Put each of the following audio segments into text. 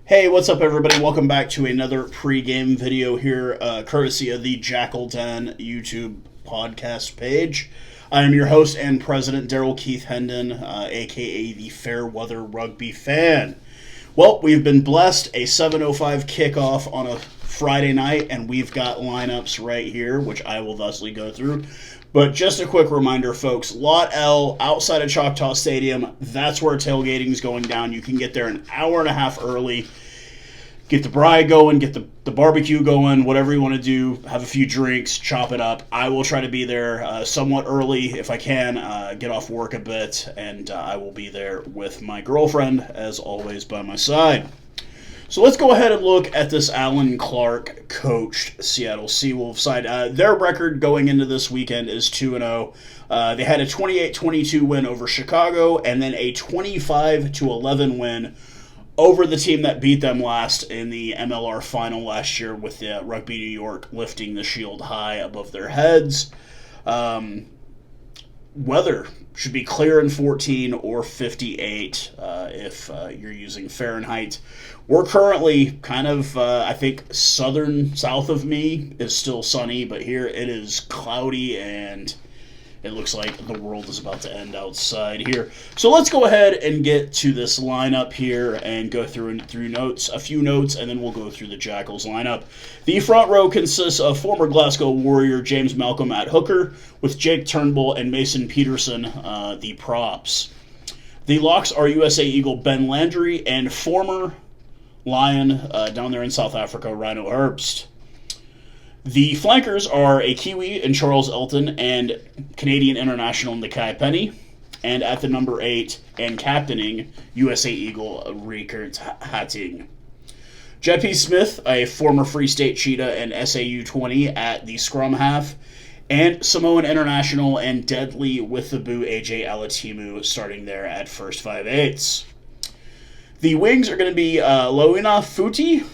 Hey, what's up, everybody? Welcome back to another pregame video here, courtesy of the Jackals YouTube podcast page. I am your host and president, Daryl Keith Hendon, aka the Fairweather Rugby Fan. Well, we've been blessed a 7:05 kickoff on a Friday night, and we've got lineups right here, which I will thusly go through. But just a quick reminder, folks, Lot L, outside of Choctaw Stadium, that's where tailgating is going down. You can get there an hour and a half early, get the bride going, get the barbecue going, whatever you want to do, have a few drinks, chop it up. I will try to be there somewhat early if I can, get off work a bit, and I will be there with my girlfriend, as always, by my side. So let's go ahead and look at this Alan Clark coached Seattle Seawolves side. Their record going into this weekend is 2-0. They had a 28-22 win over Chicago and then a 25-11 win over the team that beat them last in the MLR final last year, with the Rugby New York lifting the shield high above their heads. Weather should be clear in 14 or 58 if you're using Fahrenheit. We're currently kind of, I think, south of me is still sunny, but here it is cloudy and it looks like the world is about to end outside here. So let's go ahead and get to this lineup here and go through a few notes, and then we'll go through the Jackals lineup. The front row consists of former Glasgow Warrior James Malcolm at hooker, with Jake Turnbull and Mason Peterson the props. The locks are USA Eagle Ben Landry and former Lion down there in South Africa, Rhino Herbst. The flankers are a Kiwi in Charles Elton and Canadian international Nakai Penny. And at the number 8 and captaining, USA Eagle Riekert Hatting. Jeppy Smith, a former Free State Cheetah and SAU 20 at the scrum half. And Samoan international and deadly with the boo AJ Alatimu starting there at first 5/8. The wings are going to be Loina Futi.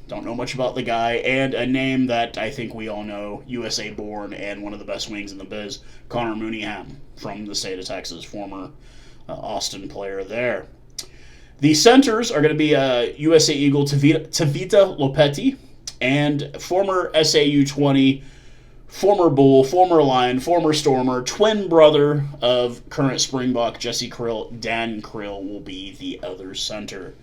Don't know much about the guy, and a name that I think we all know, USA born and one of the best wings in the biz, Connor Mooneyham from the state of Texas, former Austin player there. The centers are going to be USA Eagle Tavita Lopetti and former SAU 20, former Bull, former Lion, former Stormer, twin brother of current Springbok Jesse Krill, Dan Krill will be the other center.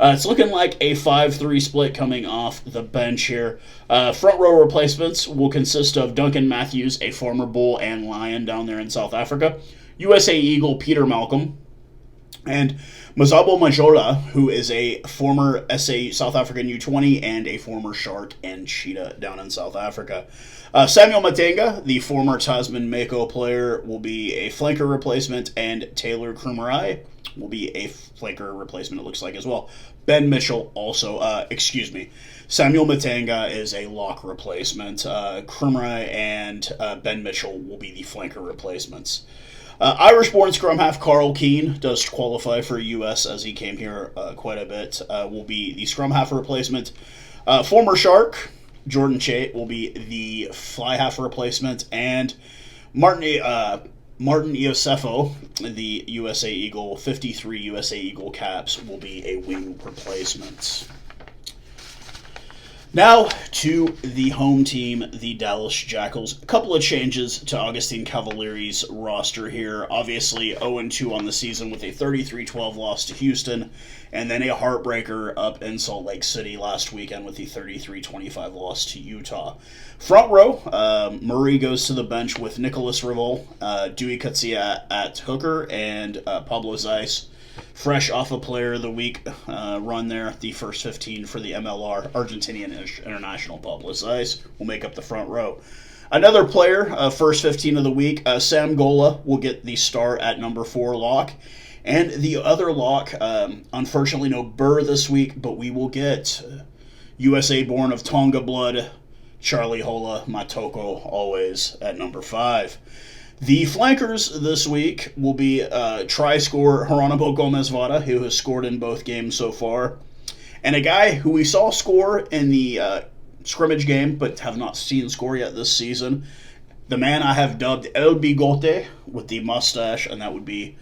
It's looking like a 5-3 split coming off the bench here. Front row replacements will consist of Duncan Matthews, a former Bull and Lion down there in South Africa, USA Eagle Peter Malcolm, and Mazabo Majola, who is a former South African U20 and a former Shark and Cheetah down in South Africa. Samuel Matenga, the former Tasman Mako player, will be a flanker replacement, and Taylor Krumerai will be a flanker replacement, it looks like, as well. Ben Mitchell also, Samuel Matenga is a lock replacement. Krumerai and Ben Mitchell will be the flanker replacements. Irish-born scrum half Carl Keane does qualify for U.S. as he came here quite a bit. Will be the scrum half replacement. Former Shark Jordan Chait will be the fly half replacement, and Martin Iosefo, the USA Eagle 53 USA Eagle caps, will be a wing replacement. Now to the home team, the Dallas Jackals. A couple of changes to Augustine Cavalieri's roster here. Obviously 0-2 on the season with a 33-12 loss to Houston, and then a heartbreaker up in Salt Lake City last weekend with the 33-25 loss to Utah. Front row, Murray goes to the bench with Nicholas Rivol, Dewey Katsia at hooker, and Pablo Zeiss, fresh off a Player of the Week run there, the first 15 for the MLR, Argentinian international Pablo Zeiss will make up the front row. Another player, first 15 of the week, Sam Gola will get the start at number 4 lock. And the other lock, unfortunately no Burr this week, but we will get USA born of Tonga blood, Charlie Hola Matoko, always at number 5. The flankers this week will be try-scorer Geronimo Gomez-Vada, who has scored in both games so far, and a guy who we saw score in the scrimmage game but have not seen score yet this season, the man I have dubbed El Bigote with the mustache, and that would be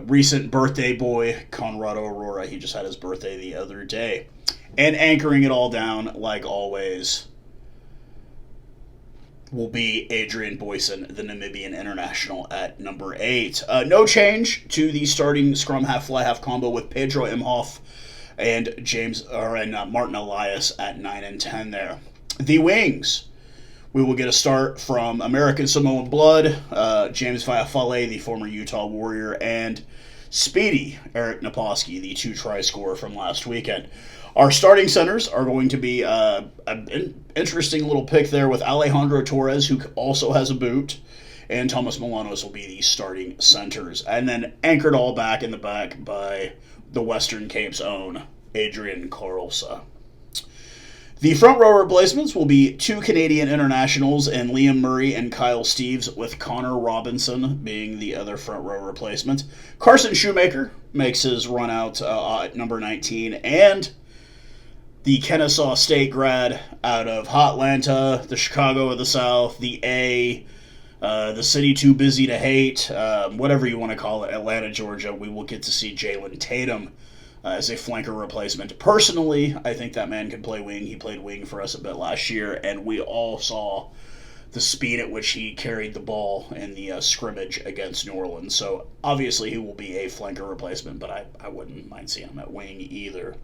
recent birthday boy, Conrado Aurora. He just had his birthday the other day. And anchoring it all down, like always, will be Adrian Boyson, the Namibian international, at number 8. No change to the starting scrum half fly half combo with Pedro Imhoff and Martin Elias at 9 and 10 there. The wings. We will get a start from American Samoan blood, James Fale, the former Utah Warrior, and speedy Eric Naposki, the 2-try scorer from last weekend. Our starting centers are going to be an interesting little pick there with Alejandro Torres, who also has a boot, and Thomas Milanos will be the starting centers. And then anchored all back in the back by the Western Cape's own Adrian Carlsa. The front row replacements will be 2 Canadian internationals and Liam Murray and Kyle Steeves, with Connor Robinson being the other front row replacement. Carson Shoemaker makes his run out at number 19, and the Kennesaw State grad out of Hotlanta, the Chicago of the South, the A, the city too busy to hate, whatever you want to call it, Atlanta, Georgia. We will get to see Jalen Tatum as a flanker replacement. Personally, I think that man can play wing. He played wing for us a bit last year, and we all saw the speed at which he carried the ball in the scrimmage against New Orleans. So obviously he will be a flanker replacement, but I wouldn't mind seeing him at wing either.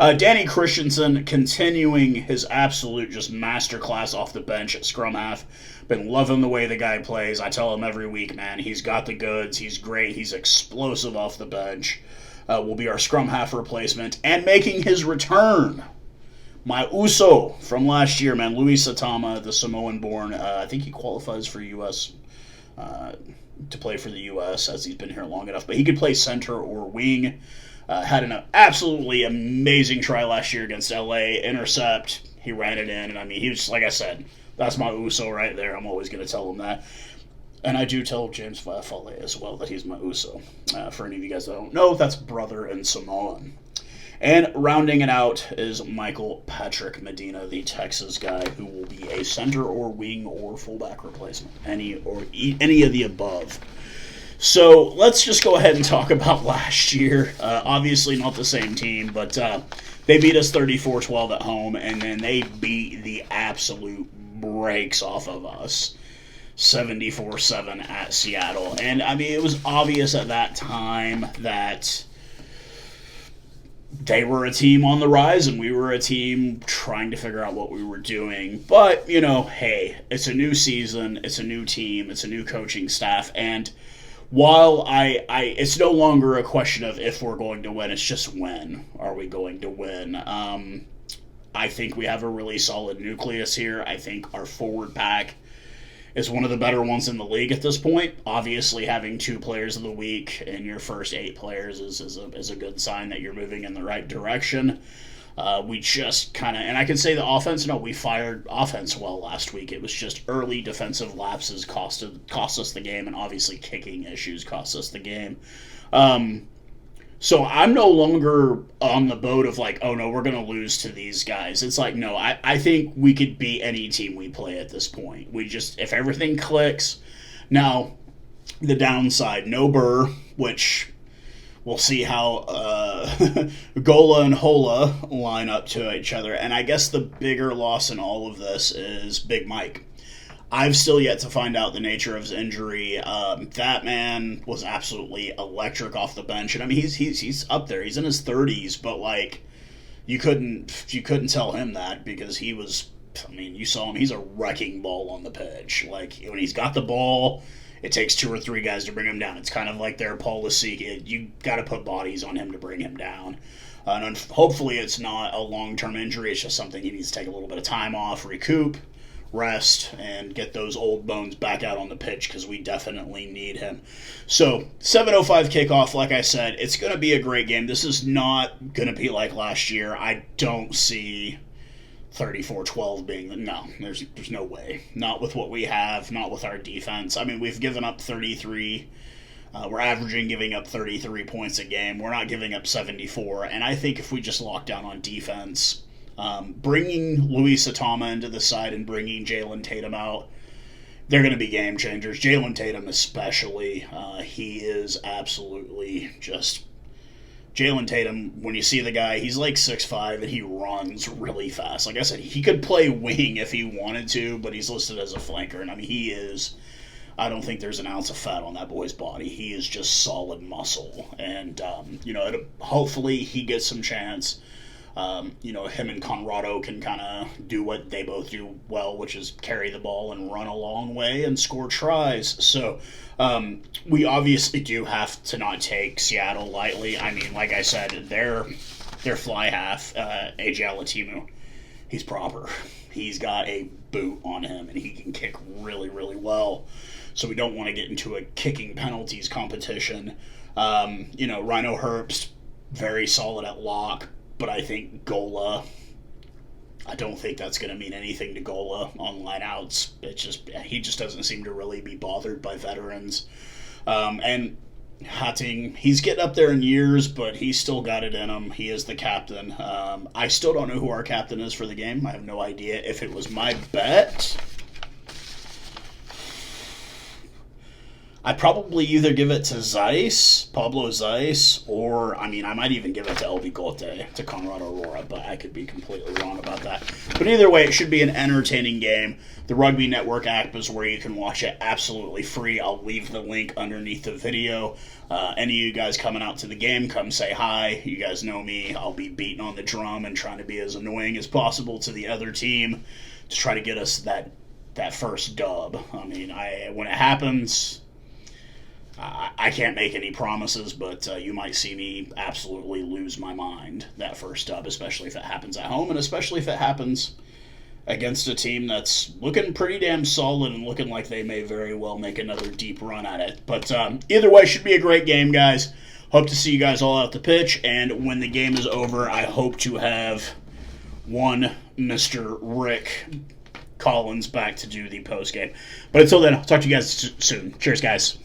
Danny Christensen continuing his absolute just masterclass off the bench at scrum half. Been loving the way the guy plays. I tell him every week, man, he's got the goods. He's great. He's explosive off the bench. Will be our scrum half replacement. And making his return, my Uso from last year, man, Luis Satama, the Samoan-born. I think he qualifies for U.S. To play for the U.S. as he's been here long enough. But he could play center or wing. Had an absolutely amazing try last year against LA. Intercept. He ran it in. And I mean, he was, like I said, that's my Uso right there. I'm always going to tell him that. And I do tell James Fale as well that he's my Uso. For any of you guys that don't know, that's brother in Samoan. And rounding it out is Michael Patrick Medina, the Texas guy, who will be a center or wing or fullback replacement. Any of the above. So let's just go ahead and talk about last year. Obviously not the same team, but they beat us 34-12 at home, and then they beat the absolute brakes off of us 74-7 at Seattle. And, I mean, it was obvious at that time that they were a team on the rise, and we were a team trying to figure out what we were doing. But, you know, hey, it's a new season, it's a new team, it's a new coaching staff, and while it's no longer a question of if we're going to win, it's just when are we going to win. I think we have a really solid nucleus here. I think our forward pack is one of the better ones in the league at this point. Obviously, having 2 players of the week in your first 8 players is a good sign that you're moving in the right direction. We just kind of, and I can say the offense, no, we fired offense well last week. It was just early defensive lapses cost us the game, and obviously kicking issues cost us the game. So I'm no longer on the boat of like, oh no, we're going to lose to these guys. It's like, no, I think we could beat any team we play at this point. We just, if everything clicks. Now, the downside, no Burr, which we'll see how Gola and Hola line up to each other. And I guess the bigger loss in all of this is Big Mike. I've still yet to find out the nature of his injury. That man was absolutely electric off the bench. And I mean, he's up there. He's in his 30s, but like you couldn't tell him that because he was, I mean, you saw him. He's a wrecking ball on the pitch. Like when he's got the ball, it takes 2 or 3 guys to bring him down. It's kind of like their policy. You got to put bodies on him to bring him down. And hopefully it's not a long-term injury. It's just something he needs to take a little bit of time off, recoup, rest, and get those old bones back out on the pitch because we definitely need him. So 7:05 kickoff, like I said, it's going to be a great game. This is not going to be like last year. I don't see 34-12 being no. There's no way. Not with what we have. Not with our defense. I mean, we've given up 33. We're averaging giving up 33 points a game. We're not giving up 74. And I think if we just lock down on defense, bringing Luis Atama into the side and bringing Jalen Tatum out they're going to be game changers. Jalen Tatum, especially, he is absolutely just. Jalen Tatum, when you see the guy, he's like 6'5", and he runs really fast. Like I said, he could play wing if he wanted to, but he's listed as a flanker. And I mean, he is. I don't think there's an ounce of fat on that boy's body. He is just solid muscle. And, hopefully he gets some chance. Him and Conrado can kind of do what they both do well, which is carry the ball and run a long way and score tries. So we obviously do have to not take Seattle lightly. I mean, like I said, their fly half, AJ Alatimu, he's proper. He's got a boot on him, and he can kick really, really well. So we don't want to get into a kicking penalties competition. Rhino Herbst, very solid at lock. But I think Gola, I don't think that's going to mean anything to Gola on lineouts. He just doesn't seem to really be bothered by veterans. And Hatting, he's getting up there in years, but he's still got it in him. He is the captain. I still don't know who our captain is for the game. I have no idea. If it was my bet, I'd probably either give it to Pablo Zeiss, or, I might even give it to El Bigote, to Conrad Aurora, but I could be completely wrong about that. But either way, it should be an entertaining game. The Rugby Network app is where you can watch it absolutely free. I'll leave the link underneath the video. Any of you guys coming out to the game, come say hi. You guys know me. I'll be beating on the drum and trying to be as annoying as possible to the other team to try to get us that first dub. When it happens, I can't make any promises, but you might see me absolutely lose my mind that first dub, especially if it happens at home, and especially if it happens against a team that's looking pretty damn solid and looking like they may very well make another deep run at it. But either way, should be a great game, guys. Hope to see you guys all out the pitch, and when the game is over, I hope to have one Mr. Rick Collins back to do the post game. But until then, I'll talk to you guys soon. Cheers, guys.